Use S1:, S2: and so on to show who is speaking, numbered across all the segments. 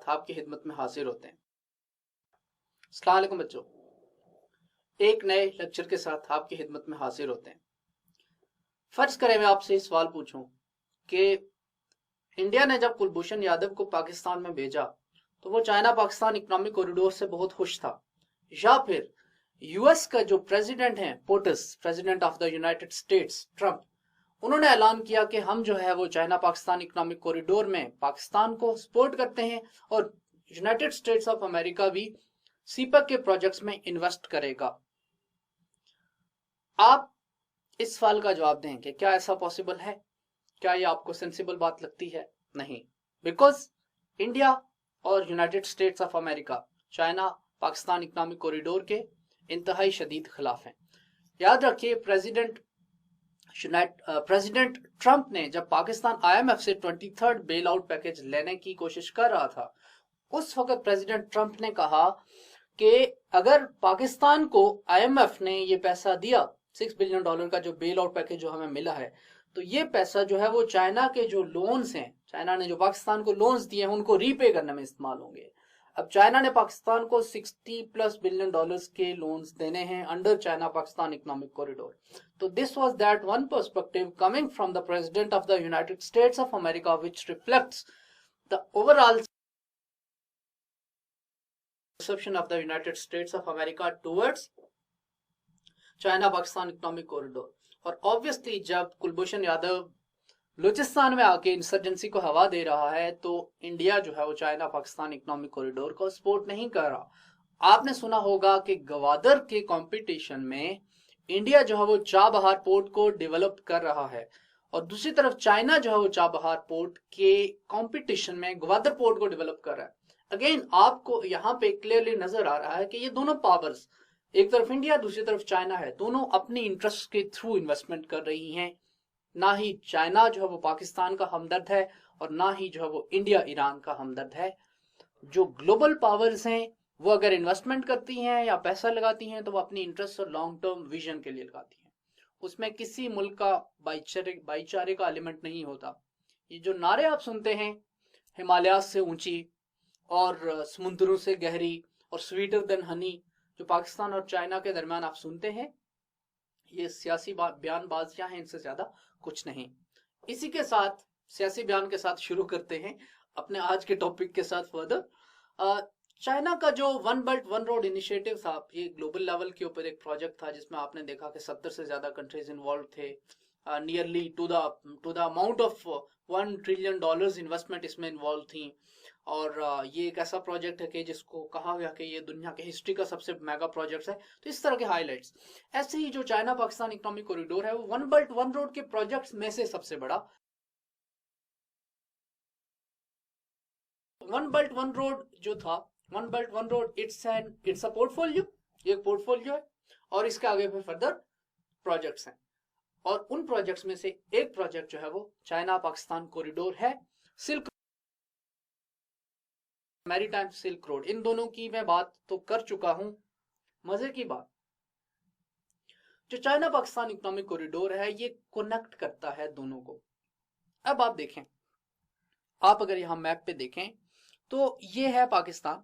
S1: आपकी खिदमत में हाजिर होते हैं। अस्सलाम वालेकुम बच्चों, एक नए लेक्चर के साथ आपकी खिदमत में हाजिर होते हैं। फर्ज करें मैं आपसे सवाल पूछूं कि इंडिया ने जब कुलभूषण यादव को पाकिस्तान में भेजा तो वो चाइना पाकिस्तान इकोनॉमिक कॉरिडोर से बहुत खुश था, या फिर यूएस का जो प्रेसिडेंट है POTUS, president of the United states Trump, उन्होंने ऐलान किया कि हम जो है वो चाइना पाकिस्तान इकोनॉमिक कॉरिडोर में पाकिस्तान को सपोर्ट करते हैं और यूनाइटेड स्टेट्स ऑफ अमेरिका भी सीपैक के प्रोजेक्ट्स में इन्वेस्ट करेगा। आप इस सवाल का जवाब दें कि क्या ऐसा पॉसिबल है? क्या ये आपको सेंसिबल बात लगती है? नहीं, बिकॉज इंडिया और United States of America China Pakistan economic corridor के इंतहाई शदीद खिलाफ हैं। याद रखिए, प्रेसिडेंट ट्रंप ने जब पाकिस्तान आईएमएफ से 23rd बेल आउट पैकेज लेने की कोशिश कर रहा था, उस वक्त प्रेसिडेंट ट्रंप ने कहा कि अगर पाकिस्तान को आईएमएफ ने ये पैसा दिया, $6 बिलियन का जो बेल आउट पैकेज जो हमें मिला है, तो ये पैसा जो है वो चाइना के जो लोन्स हैं, चाइना ने जो पाकिस्तान को लोन्स दिए हैं उनको रीपे करने में इस्तेमाल होंगे। अब चाइना ने पाकिस्तान को $60+ बिलियन के लोन्स देने हैं under China Pakistan economic corridor. तो this was that one perspective coming from the president of the United States of America which reflects the overall perception of the United States of America towards China Pakistan economic corridor. और obviously जब कुलभूषण यादव बलूचिस्तान में आके insurgency को हवा दे रहा है तो India जो है वो चाइना पाकिस्तान इकोनॉमिक कॉरिडोर को सपोर्ट नहीं कर रहा। आपने सुना होगा कि गवादर के कंपटीशन में इंडिया जो है वो चाबहार पोर्ट को डेवलप कर रहा है और दूसरी तरफ चाइना जो है वो चाबहार पोर्ट के कंपटीशन में गवादर पोर्ट को डेवलप कर रहा है। अगेन आपको यहाँ पे क्लियरली नजर आ रहा है कि ये दोनों पावर्स, एक तरफ इंडिया दूसरी तरफ चाइना है, दोनों अपनी इंटरेस्ट के थ्रू इन्वेस्टमेंट कर रही हैं। ना ही चाइना जो है वो पाकिस्तान का हमदर्द है और ना ही जो है वो इंडिया ईरान का हमदर्द है। जो ग्लोबल पावर्स हैं वो अगर इन्वेस्टमेंट करती हैं या पैसा लगाती हैं तो वो अपनी इंटरेस्ट और लॉन्ग टर्म विजन के लिए लगाती हैं, उसमें किसी मुल्क का भाईचारे का एलिमेंट नहीं होता। ये जो नारे आप सुनते हैं, हिमालय से ऊंची और समुद्रों से गहरी और स्वीटर देन हनी, जो पाकिस्तान और चाइना के दरमियान आप सुनते हैं, ये सियासी बयानबाजियां हैं, इनसे ज्यादा कुछ नहीं। इसी के साथ सियासी बयान के साथ शुरू करते हैं अपने आज के टॉपिक के साथ फर्दर। चाइना का जो one belt one road initiative था, ये ग्लोबल लेवल के ऊपर एक प्रोजेक्ट था जिसमें आपने देखा कि 70 से ज्यादा कंट्रीज इन्वॉल्व थे। Nearly to the amount of $1 trillion investment इसमें इन्वॉल्व थी। और ये एक ऐसा प्रोजेक्ट है कि जिसको कहा गया कि ये दुनिया के हिस्ट्री का सबसे मेगा प्रोजेक्ट है। तो इस तरह के हाइलाइट्स। ऐसे ही जो चाइना पाकिस्तान इकोनॉमिक कॉरिडोर है वो वन बेल्ट वन रोड के प्रोजेक्ट्स में से सबसे बड़ा। वन बेल्ट वन रोड जो था, one belt one road it's a portfolio, ये एक पोर्टफोलियो है और इसके आगे फिर फर्दर प्रोजेक्ट्स हैं। और उन प्रोजेक्ट्स में से एक प्रोजेक्ट जो है वो चाइना पाकिस्तान कॉरिडोर है, सिल्क मैरीटाइम सिल्क रोड। इन दोनों की मैं बात तो कर चुका हूं। मजे की बात, जो चाइना पाकिस्तान इकोनॉमिक कॉरिडोर है ये कनेक्ट करता है दोनों को। अब आप देखें, आप अगर यहां मैप पे देखें तो ये है पाकिस्तान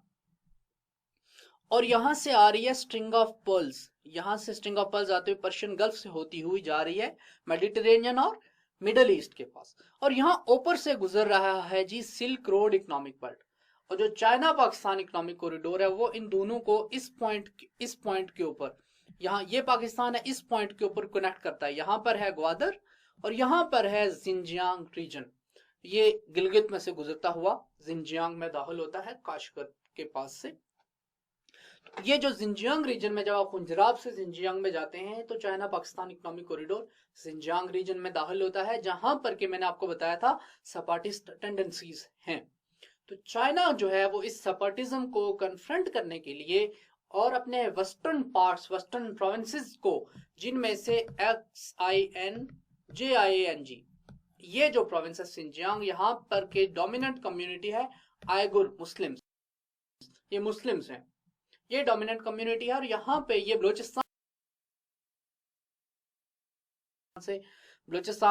S1: और यहां से आ रही है स्ट्रिंग ऑफ पर्ल्स, यहां से स्ट्रिंग ऑफ पर्ल्स आते हुए पर्शियन गल्फ से होती हुई जा रही है मेडिटेरेनियन और मिडल ईस्ट के पास, और यहां ऊपर से गुजर रहा है जी सिल्क रोड इकोनॉमिक बेल्ट। और जो चाइना पाकिस्तान इकोनॉमिक कॉरिडोर है वो इन दोनों को इस पॉइंट के ऊपर, यहाँ ये पाकिस्तान है, इस पॉइंट के ऊपर कनेक्ट करता है। यहाँ पर है ग्वादर और यहाँ पर है जिनजियांग रीजन। ये गिलगित में से गुजरता हुआ जिनजियांग में दाखिल होता है काशगर के पास से। ये जो जिनजियांग रीजन में, जब आप पंजाब से जिनजियांग में जाते हैं तो China Pakistan economic corridor Xinjiang region में दाखिल होता है, जहां पर के मैंने आपको बताया था सपाटिस्ट टेंडेंसीज हैं। तो चाइना जो है वो इस सपाटिज्म को कन्फ्रंट करने के लिए और अपने वेस्टर्न पार्ट्स, वेस्टर्न प्रोविंसेस को, जिनमें से XINJIANG, ये जो प्रोविंस है सिंजियांग, यहाँ पर के डोमिनेंट कम्युनिटी है आयगुर मुस्लिम्स, ये मुस्लिम्स हैं, ये डोमिनेंट कम्युनिटी है। और यहाँ पे ये बलूचिस्तान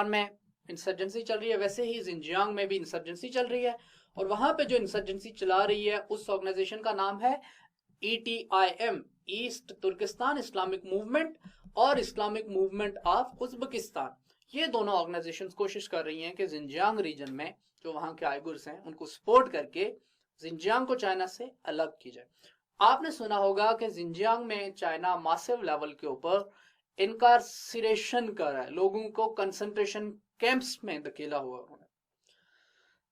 S1: में इंसर्जेंसी चल रही है, वैसे ही जिनजियांग में भी इंसर्जेंसी चल रही है। और वहां पे जो इंसर्जेंसी चला रही है उस ऑर्गेनाइजेशन का नाम है ETIM, East Turkestan Islamic Movement, और इस्लामिक मूवमेंट ऑफ उज्बेकिस्तान। ये दोनों ऑर्गेनाइजेशंस कोशिश कर रही हैं कि जिनजियांग रीजन में जो वहां के आइगुर्स हैं उनको सपोर्ट करके जिनजियांग को चाइना से अलग की जाए। आपने सुना होगा कि जिनजियांग में चाइना मासिव लेवल के ऊपर इनकार्सिरेशन कर रहा है, लोगों को कंसंट्रेशन कैंप्स में धकेला हुआ है।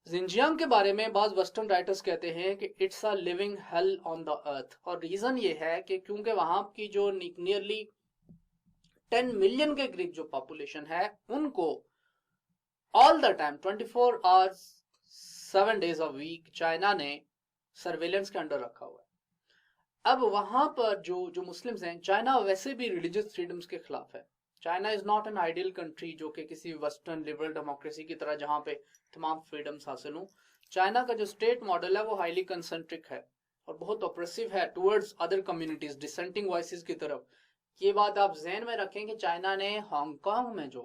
S1: जिनजियांग के बारे में बाद वेस्टर्न राइटर्स कहते हैं कि it's a living hello on the earth, और रीजन ये है कि क्योंकि वहां की जो नियरली 10 मिलियन के करीब जो पॉपुलेशन है उनको all the time 24 hours 7 days a week China ने सर्वेलेंस के अंडर रखा हुआ है। अब वहां पर जो मुस्लिम्स हैं, चाइना वैसे भी रिलीजियस फ्रीडम्स के खिलाफ है। China is not an ideal country जो कि किसी वेस्टर्न लिबरल डेमोक्रेसी की तरह जहां पे तमाम फ्रीडम्स हासिल हों। चाइना का जो स्टेट मॉडल है वो हाईली कंसेंट्रिक है और बहुत ऑप्रेसिव है towards other communities, dissenting voices की तरफ। ये बात आप जहन में रखें कि चाइना ने हांगकांग में जो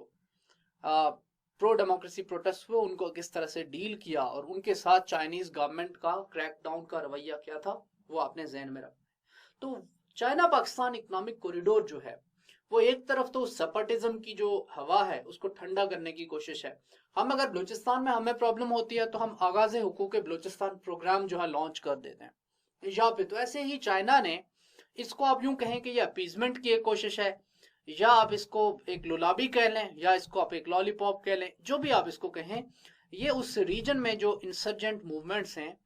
S1: प्रो डेमोक्रेसी प्रोटेस्ट हुए उनको किस तरह से डील किया और उनके साथ चाइनीज गवर्नमेंट का क्रैकडाउन का रवैया क्या था, वो आपने जहन में रखना। तो चाइना पाकिस्तान इकोनॉमिक कॉरिडोर जो है वो एक तरफ तो सेपरेटिज्म की जो हवा है उसको ठंडा करने की कोशिश है। हम अगर बलूचिस्तान में हमें प्रॉब्लम होती है तो हम आगाज हुकूक बलूचिस्तान प्रोग्राम जो है लॉन्च कर देते हैं या पे। तो ऐसे ही चाइना ने इसको आप यूं कहें कि ये अपीजमेंट की एक कोशिश है, या आप इसको एक लुलाबी कह लें, या इसको आप एक लॉलीपॉप कह लें, जो भी आप इसको कहें। ये उस रीजन में जो इंसर्जेंट मूवमेंट्स हैं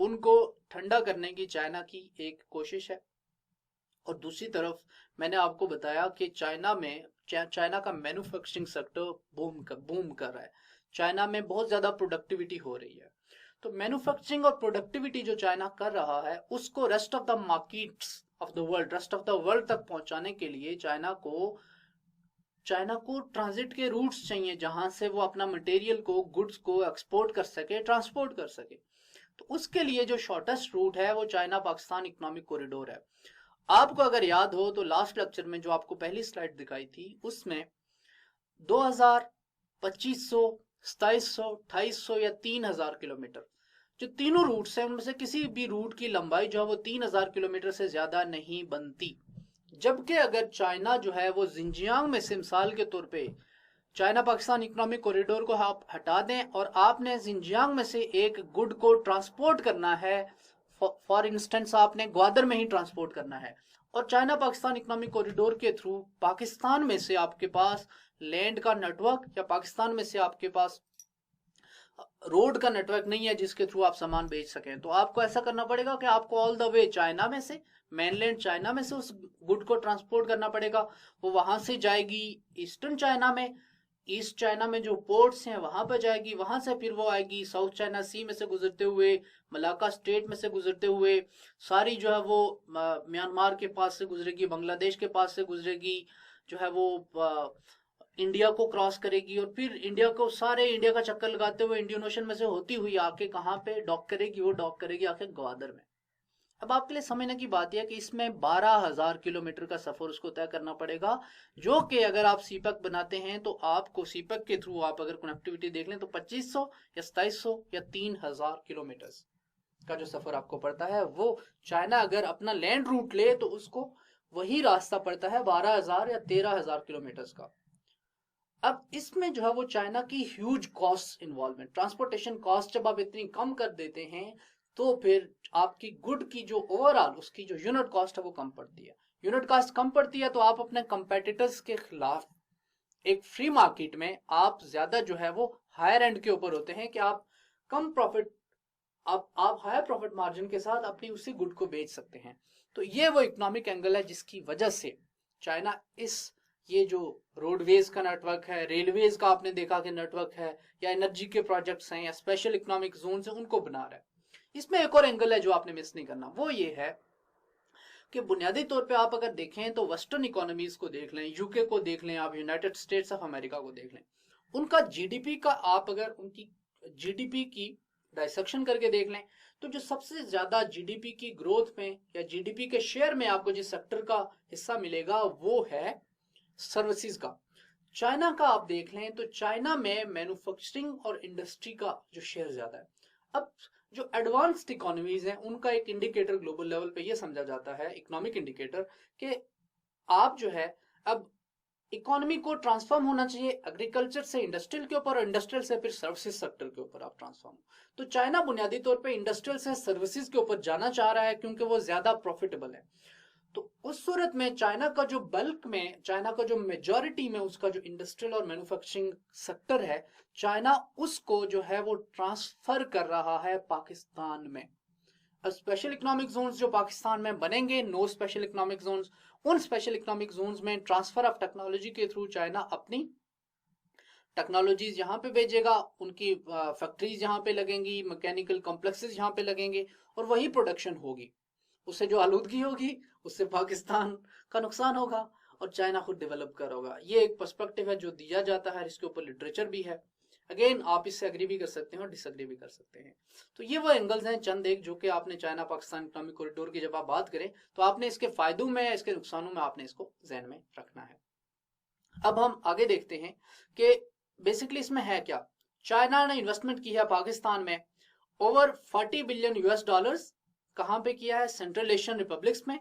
S1: उनको ठंडा करने की चाइना की एक कोशिश है। और दूसरी तरफ मैंने आपको बताया कि चाइना का मैन्युफैक्चरिंग सेक्टर बूम कर रहा है। चाइना में बहुत ज्यादा प्रोडक्टिविटी हो रही है। तो मैन्युफैक्चरिंग और प्रोडक्टिविटी जो चाइना कर रहा है उसको rest of the markets of the world, rest of the world तक पहुंचाने के लिए चाइना को ट्रांजिट के रूट्स चाहिए जहां से वो अपना मटेरियल को, गुड्स को एक्सपोर्ट कर सके, ट्रांसपोर्ट कर सके। तो उसके लिए जो शॉर्टेस्ट रूट है वो चाइना पाकिस्तान इकोनॉमिक कॉरिडोर है। आपको अगर याद हो तो लास्ट लेक्चर में जो आपको पहली स्लाइड दिखाई थी उसमें 2000, 2500, 2700, 2800 या 3000 किलोमीटर जो तीनों रूट्स हैं उनमें से किसी भी रूट की लंबाई जो है वो 3000 किलोमीटर से ज्यादा नहीं बनती। जबकि अगर चाइना जो है वो जिनजियांग में से मिसाल के तौर पे चाइना पाकिस्तान इकोनॉमिक कॉरिडोर को आप हटा दें और आपने जिनजियांग में से एक गुड को ट्रांसपोर्ट करना है, फॉर इंस्टेंस आपने ग्वादर में ही ट्रांसपोर्ट करना है, और चाइना पाकिस्तान इकोनॉमिक कॉरिडोर के थ्रू पाकिस्तान में से आपके पास लैंड का नेटवर्क या पाकिस्तान में से आपके पास रोड का नेटवर्क नहीं है जिसके थ्रू आप सामान बेच सकें, तो आपको ऐसा करना पड़ेगा कि आपको ऑल द वे चाइना में से, मेनलैंड चाइना में से उस गुड को ट्रांसपोर्ट करना पड़ेगा। वो वहां से जाएगी ईस्टर्न चाइना में, ईस्ट चाइना में जो पोर्ट्स हैं वहां पर जाएगी, वहां से फिर वो आएगी साउथ चाइना सी में से गुजरते हुए, मलाका स्टेट में से गुजरते हुए, सारी जो है वो म्यांमार के पास से गुजरेगी, बांग्लादेश के पास से गुजरेगी, जो है वो इंडिया को क्रॉस करेगी, और फिर इंडिया को सारे इंडिया का चक्कर लगाते हुए इंडियन ओशन में से होती हुई आके कहाँ पे डॉक करेगी, वो डॉक करेगी आके ग्वादर में। अब आपके लिए समझने की बात यह कि इसमें 12,000 किलोमीटर का सफर उसको तय करना पड़ेगा, जो कि अगर आप सीपैक बनाते हैं तो आपको सीपैक के थ्रू आप अगर कनेक्टिविटी देख लें तो 2500 या 2700 या 3000 किलोमीटर का जो सफर आपको पड़ता है वो चाइना अगर अपना लैंड रूट ले तो उसको वही रास्ता पड़ता है 12,000 या 13,000 किलोमीटर का। अब इसमें जो है वो चाइना की huge cost involvement, transportation cost जब आप इतनी कम कर देते हैं तो फिर आपकी गुड की जो ओवरऑल उसकी जो यूनिट कॉस्ट है वो कम पड़ती है। यूनिट कॉस्ट कम पड़ती है तो आप अपने कंपेटिटर्स के खिलाफ एक फ्री मार्केट में आप ज्यादा जो है वो हायर एंड के ऊपर होते हैं कि आप कम प्रॉफिट, आप हायर प्रॉफिट मार्जिन के साथ अपनी उसी गुड को बेच सकते हैं। तो ये वो इकोनॉमिक एंगल है जिसकी वजह से चाइना ये जो रोडवेज का नेटवर्क है, रेलवेज का आपने देखा कि नेटवर्क है, या एनर्जी के प्रोजेक्ट्स हैं, या स्पेशल इकोनॉमिक जोन है, उनको बना रहा है। इसमें एक और एंगल है जो आपने मिस नहीं करना, वो ये है कि बुनियादी तौर पे आप अगर देखें तो वेस्टर्न इकोनॉमीज को देख लें, यूके को देख लें, आप यूनाइटेड स्टेट्स ऑफ अमेरिका को देख लें, उनका जीडीपी का आप अगर उनकी जीडीपी की डायसेक्शन करके देख लें तो जो सबसे ज्यादा जीडीपी की ग्रोथ में या जीडीपी के शेयर में आपको जिस सेक्टर का हिस्सा मिलेगा वो है सर्विसेज का। चाइना का आप देख लें तो चाइना में मैन्युफैक्चरिंग और इंडस्ट्री का जो शेयर ज्यादा है। अब जो एडवांस्ड इकोनॉमीज हैं उनका एक इंडिकेटर ग्लोबल लेवल पे ये समझा जाता है, इकोनॉमिक इंडिकेटर, कि आप जो है अब इकोनॉमी को ट्रांसफॉर्म होना चाहिए एग्रीकल्चर से इंडस्ट्रियल के ऊपर और इंडस्ट्रियल से फिर सर्विसेज सेक्टर के ऊपर आप ट्रांसफॉर्म। तो चाइना बुनियादी तौर पे इंडस्ट्रियल से सर्विसेज के ऊपर जाना चाह रहा है क्योंकि वो ज्यादा प्रॉफिटेबल है। तो उस सूरत में चाइना का जो बल्क में, चाइना का जो मेजॉरिटी में उसका जो इंडस्ट्रियल और मैन्युफैक्चरिंग सेक्टर है, चाइना उसको जो है वो ट्रांसफर कर रहा है पाकिस्तान में। स्पेशल इकोनॉमिक जोन्स जो पाकिस्तान में बनेंगे, नो स्पेशल इकोनॉमिक जोन्स, उन स्पेशल इकोनॉमिक जोन्स में ट्रांसफर ऑफ टेक्नोलॉजी के थ्रू चाइना अपनी टेक्नोलॉजीज यहाँ पे भेजेगा, उनकी फैक्ट्रीज यहाँ पे लगेंगी, मैकेनिकल कॉम्प्लेक्सेस यहाँ पे लगेंगे और वही प्रोडक्शन होगी। उससे जो आलूदगी होगी उससे पाकिस्तान का नुकसान होगा और चाइना खुद डेवलप कर होगा। ये एक पर्सपेक्टिव है जो दिया जाता है, इसके ऊपर लिटरेचर भी है। अगेन आप इससे एग्री भी कर सकते हैं और डिसएग्री भी कर सकते हैं। तो ये वो एंगल्स हैं चंद एक जो कि आपने चाइना पाकिस्तान इकोनॉमिक कॉरिडोर की जब आप बात करें तो आपने इसके फायदों में, इसके नुकसानों में आपने इसको ध्यान में रखना है। अब हम आगे देखते हैं कि बेसिकली इसमें है क्या। चाइना ने इन्वेस्टमेंट की है पाकिस्तान में ओवर 40 बिलियन यूएस डॉलर्स। कहां पे किया है? सेंट्रल एशियन रिपब्लिक्स में।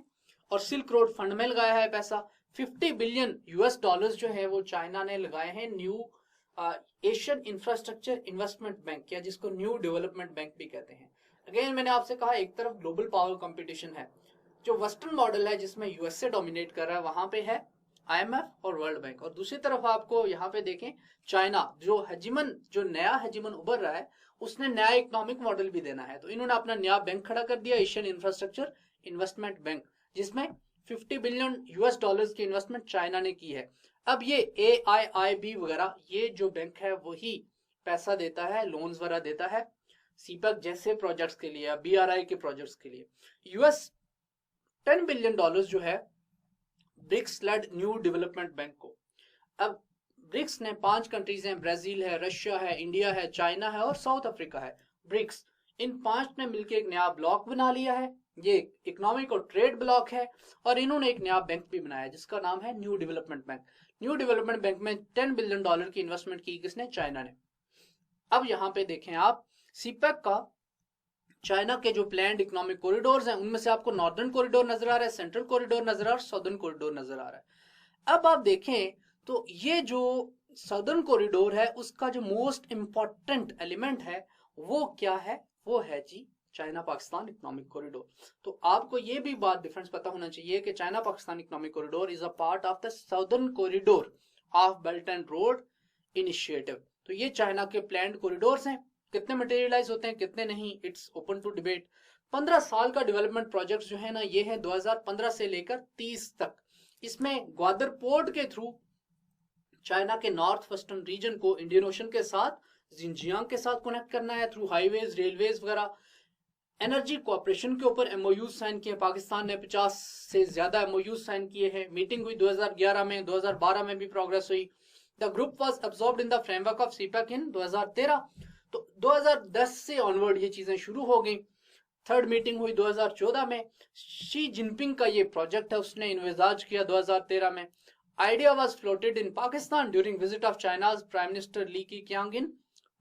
S1: और सिल्क रोड फंड में लगाया है पैसा। 50 बिलियन यूएस डॉलर्स जो है वो चाइना ने लगाए हैं new Asian infrastructure investment bank, या जिसको न्यू डेवलपमेंट बैंक भी कहते हैं। अगेन मैंने आपसे कहा एक तरफ ग्लोबल पावर कंपटीशन है, जो वेस्टर्न मॉडल है जिसमें यूएसए डोमिनेट कर रहा है, वहां पे है आईएमएफ और वर्ल्ड बैंक। और दूसरी तरफ आपको यहाँ पे देखें चाइना जो हेजिमन, जो नया हेजिमन उभर रहा है, उसने नया इकोनॉमिक मॉडल भी देना है। तो इन्होंने अपना नया बैंक खड़ा कर दिया, एशियन इंफ्रास्ट्रक्चर इन्वेस्टमेंट बैंक, जिसमें 50 बिलियन यूएस डॉलर्स की इन्वेस्टमेंट चाइना ने की है। अब ये AIIB वगैरह ये जो बैंक है वही पैसा देता है, लोन्स वगैरह देता है सीपैक जैसे प्रोजेक्ट्स के लिए या BRI के प्रोजेक्ट्स के लिए। यूएस 10 बिलियन डॉलर्स जो है BRICS led New Development Bank को। अब ब्रिक्स ने 5 कंट्रीज हैं, ब्राजील है, रशिया है, इंडिया है, चाइना है और साउथ अफ्रीका है। ब्रिक्स, इन 5 ने मिलकर एक नया ब्लॉक बना लिया है, ये इकोनॉमिक और ट्रेड ब्लॉक है। और इन्होंने एक नया बैंक भी बनाया जिसका नाम है new Development bank. New Development bank में 10 बिलियन डॉलर की इन्वेस्टमेंट की किसने? चाइना ने। अब यहां पे देखें आप सीपैक का, चाइना के जो प्लान्ड इकोनॉमिक कॉरिडोर्स हैं उनमें से आपको नॉर्दर्न कॉरिडोर नजर आ रहा है, सेंट्रल कॉरिडोर नजर आ रहा है, साउदर्न कॉरिडोर नजर आ रहा है। अब आप देखें तो ये जो साउदर्न कॉरिडोर है उसका जो मोस्ट इंपॉर्टेंट एलिमेंट है वो क्या है? वो है जी चाइना पाकिस्तान इकोनॉमिक कॉरिडोर। तो आपको ये भी बात डिफरेंस पता होना चाहिए कि China Pakistan economic corridor is a part of the southern corridor of belt and road initiative. तो ये चाइना के प्लान्ड कॉरिडोर्स हैं। कितने मटेरियलाइज होते हैं कितने नहीं, इट्स ओपन टू डिबेट। 15 साल का डेवलपमेंट प्रोजेक्ट जो है ना, ये है 2015 से लेकर 30 तक। इसमें ग्वादर पोर्ट के थ्रू चाइना के नॉर्थ वेस्टर्न रीजन को इंडियन ओशन के साथ, जिंजियांग के साथ कनेक्ट करना है थ्रू हाईवेज, रेलवेज वगैरह। एनर्जी कोऑपरेशन के ऊपर MOU साइन किए, पाकिस्तान ने 50 से ज्यादा MOU साइन किए हैं। मीटिंग हुई 2011 में, 2012 में भी प्रोग्रेस हुई। The group was absorbed in the framework of CPEC in 2013। तो 2010 से ऑनवर्ड ये चीजें शुरू हो गई। थर्ड मीटिंग हुई 2014 में। शी जिनपिंग का ये प्रोजेक्ट है उसने इन्विजाज किया 2013 में। Idea was floated in Pakistan during visit of China's prime minister Li Keqiang in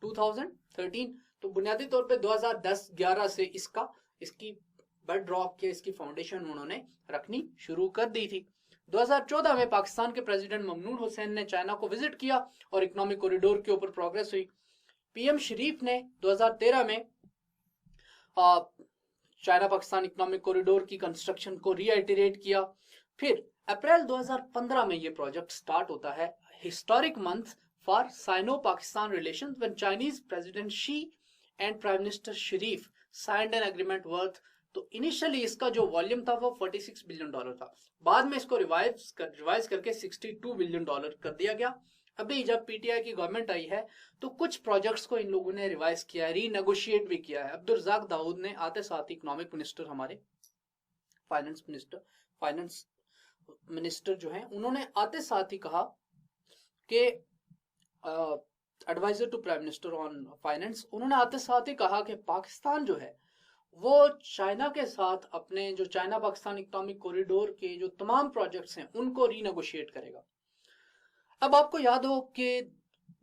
S1: 2013। तो बुनियादी तौर पे 2010-11 से इसकी बेड रॉक के, इसकी फाउंडेशन उन्होंने रखनी शुरू कर दी थी। 2014 में पाकिस्तान के प्रेसिडेंट ममनून हुसैन ने चाइना को विजिट किया और इकोनॉमिक कॉरिडोर के ऊपर प्रोग्रेस हुई। PM शरीफ ने 2013 में चाइना पाकिस्तान इकोनॉमिक कॉरिडोर की कंस्ट्रक्शन को रीआइटरेट किया। फिर अप्रैल 2015 में ये प्रोजेक्ट स्टार्ट होता है। Historic month for Sino Pakistan relations when Chinese president Xi and prime minister Sharif signed an agreement worth. तो इनिशियली इसका जो वॉल्यूम था वो 46 बिलियन डॉलर था, बाद में इसको रिवाइज करके 62 बिलियन डॉलर कर दिया गया। अभी जब PTI की गवर्नमेंट आई है तो कुछ प्रोजेक्ट्स को इन लोगों ने रिवाइज किया है, रीनेगोशिएट भी किया है। अब्दुल रज़ाक दाऊद ने आते साथ ही इकोनॉमिक मिनिस्टर, हमारे फाइनेंस मिनिस्टर जो है, उन्होंने आते साथ ही कहा कि adviser to prime minister on finance, उन्होंने आते साथ ही कहा कि पाकिस्तान जो है वो चाइना के साथ अपने जो चाइना पाकिस्तान इकोनॉमिक कॉरिडोर के जो तमाम प्रोजेक्ट्स हैं उनको रीनेगोशिएट करेगा। अब आपको याद हो कि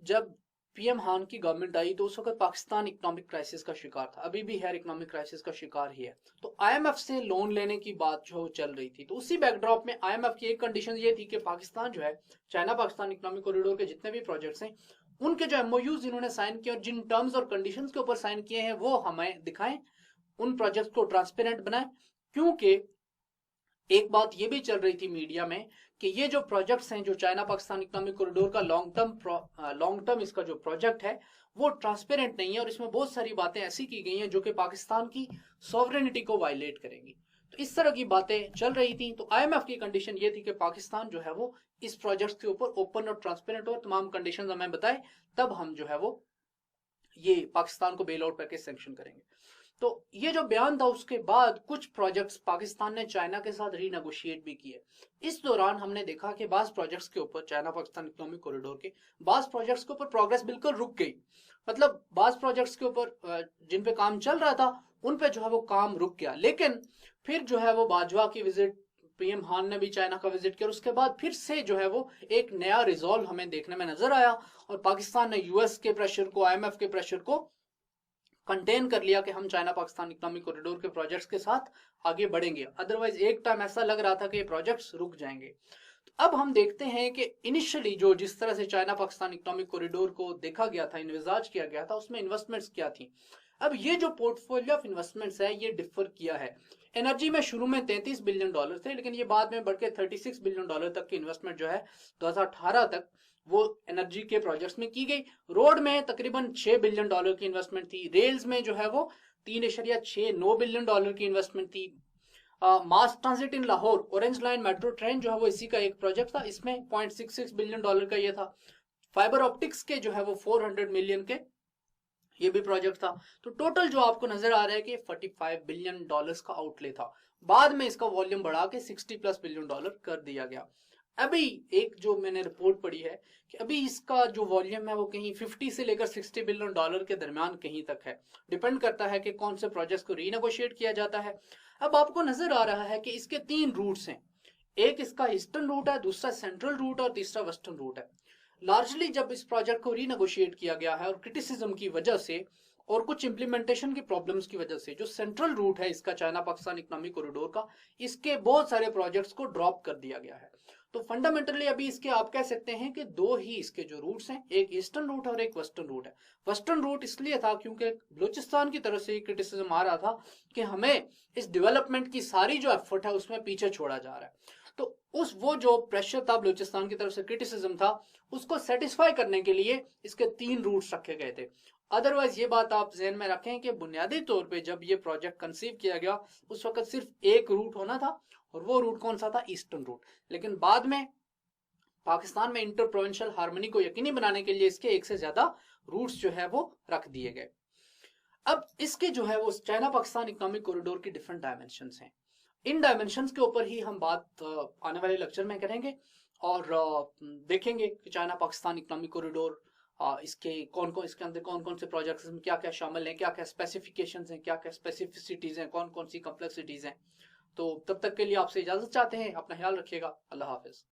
S1: जब पीएम हान की गवर्नमेंट आई तो उस वक्त पाकिस्तान इकोनॉमिक क्राइसिस का शिकार था, अभी भी है, इकोनॉमिक क्राइसिस का शिकार ही है। तो आईएमएफ से लोन लेने की बात जो चल रही थी, तो उसी बैकड्रॉप में आईएमएफ की एक कंडीशन ये थी कि पाकिस्तान जो है, चाइना पाकिस्तान इकोनॉमिक कॉरिडोर के जितने भी प्रोजेक्ट्स हैं उनके जो एमओयूज इन्होंने साइन किए और जिन टर्म्स और कंडीशंस के ऊपर साइन किए हैं वो हमें दिखाएं, उन प्रोजेक्ट्स को ट्रांसपेरेंट बनाएं। क्योंकि एक बात ये भी चल रही थी मीडिया में कि ये जो प्रोजेक्ट्स हैं, जो चाइना पाकिस्तान इकोनॉमिक कॉरिडोर का लॉन्ग टर्म इसका जो प्रोजेक्ट है वो ट्रांसपेरेंट नहीं है और इसमें बहुत सारी बातें ऐसी की गई हैं जो कि पाकिस्तान की सॉवरेनिटी को वायलेट करेंगी। तो इस तरह की बातें चल रही थी। तो आईएमएफ की कंडीशन ये थी कि पाकिस्तान जो है वो इस प्रोजेक्ट के ऊपर ओपन और ट्रांसपेरेंट हो, तमाम कंडीशन हमें बताए, तब हम जो है वो ये पाकिस्तान को बेल आउट करके सैंक्शन करेंगे। तो ये जो बयान था उसके बाद कुछ प्रोजेक्ट्स पाकिस्तान ने चाइना के साथ रीनेगोशिएट भी किए। इस दौरान हमने देखा कि बास प्रोजेक्ट्स के ऊपर, चाइना पाकिस्तान इकोनॉमिक कॉरिडोर के बास प्रोजेक्ट्स के ऊपर प्रोग्रेस बिल्कुल रुक गई। मतलब बास प्रोजेक्ट्स के ऊपर जिन पे काम चल रहा था उन पे जो है वो काम रुक गया। लेकिन फिर जो है वो बाजवा की विजिट, पीएम हान ने भी चाइना का विजिट किया और उसके बाद फिर से जो है वो एक नया रिजॉल्व हमें देखने में नजर आया और पाकिस्तान ने यूएस के प्रेशर को, आईएमएफ के प्रेशर को कंटेन कर लिया कि हम चाइना पाकिस्तान इकोनॉमिक कॉरिडोर के प्रोजेक्ट्स के साथ आगे बढ़ेंगे। अदरवाइज एक टाइम ऐसा लग रहा था कि ये प्रोजेक्ट्स रुक जाएंगे। तो अब हम देखते हैं कि इनिशियली जो जिस तरह से चाइना पाकिस्तान इकोनॉमिक कॉरिडोर को देखा गया था, इन्विजाज किया गया था, उसमें इन्वेस्टमेंट्स क्या थी। अब ये जो पोर्टफोलियो ऑफ इन्वेस्टमेंट्स है ये डिफर किया है। एनर्जी में शुरू में $33 बिलियन थे, लेकिन ये बाद में बढ़ के $36 बिलियन तक की इन्वेस्टमेंट जो है 2018 तक वो एनर्जी के प्रोजेक्ट्स में की गई। रोड में तकरीबन $6 बिलियन की इन्वेस्टमेंट थी। रेल्स में जो है वो $3.69 बिलियन की इन्वेस्टमेंट थी। मास ट्रांजिट इन Lahore, orange line metro train जो है वो इसी का एक प्रोजेक्ट था, इसमें $0.66 बिलियन का ये था। फाइबर ऑप्टिक्स के जो है वो 400 मिलियन के ये भी प्रोजेक्ट था। तो टोटल जो आपको नजर आ रहा है कि $45 बिलियन का आउटले था। बाद में इसका वॉल्यूम बढ़ा के $60+ बिलियन कर दिया गया। अभी एक जो मैंने रिपोर्ट पढ़ी है कि अभी इसका जो वॉल्यूम है वो कहीं 50 से लेकर $60 बिलियन के दरमियान कहीं तक है। डिपेंड करता है कि कौन से प्रोजेक्ट को रीनेगोशिएट किया जाता है। अब आपको नजर आ रहा है कि इसके 3 रूट्स हैं। एक इसका ईस्टर्न रूट है, दूसरा सेंट्रल रूट और तीसरा वेस्टर्न रूट है। लार्जली जब इस प्रोजेक्ट को रीनेगोशिएट किया गया है और क्रिटिसिज्म की वजह से और कुछ इंप्लीमेंटेशन की प्रॉब्लम्स की वजह से, जो सेंट्रल रूट है इसका चाइना पाकिस्तान इकोनॉमिक कॉरिडोर का, इसके बहुत सारे प्रोजेक्ट्स को ड्रॉप कर दिया गया है। तो फंडामेंटली अभी इसके आप कह सकते हैं कि 2 ही इसके जो रूट्स हैं, एक ईस्टर्न रूट और एक वेस्टर्न रूट है। वेस्टर्न रूट इसलिए था क्योंकि बलूचिस्तान की तरफ से क्रिटिसिज्म आ रहा था कि हमें इस डेवलपमेंट की सारी जो एफर्ट है उसमें पीछे छोड़ा जा रहा है। तो उस वो जो प्रेशर था बलूचिस्तान की तरफ से, क्रिटिसिज्म था, उसको सेटिस्फाई करने के लिए इसके 3 रूट्स रखे गए थे। अदरवाइज ये बात आप जहन में रखें कि बुनियादी तौर पे जब ये प्रोजेक्ट कंसीव किया गया उस वक्त सिर्फ एक रूट होना था और वो रूट कौन सा था? Eastern route. लेकिन बाद में पाकिस्तान में इंटर प्रोविंशियल हार्मनी को यकीनी बनाने के लिए इसके एक से ज्यादा रूट्स जो है वो रख दिए गए। अब इसके जो है वो चाइना पाकिस्तान इकोनॉमिक कॉरिडोर की डिफरेंट डायमेंशंस हैं। इन डायमेंशंस के ऊपर ही हम बात आने वाले लेक्चर में करेंगे और देखेंगे कि चाइना पाकिस्तान इकोनॉमिक कॉरिडोर, इसके कौन कौन, इसके अंदर कौन कौन से प्रोजेक्ट्स में क्या क्या शामिल हैं, क्या क्या स्पेसिफिकेशंस हैं, क्या क्या स्पेसिफिसिटीज हैं, कौन कौन सी कॉम्प्लेक्सिटीज हैं। तो तब तक के लिए आपसे इजाजत चाहते हैं। अपना ख्याल रखिएगा। अल्लाह हाफिज।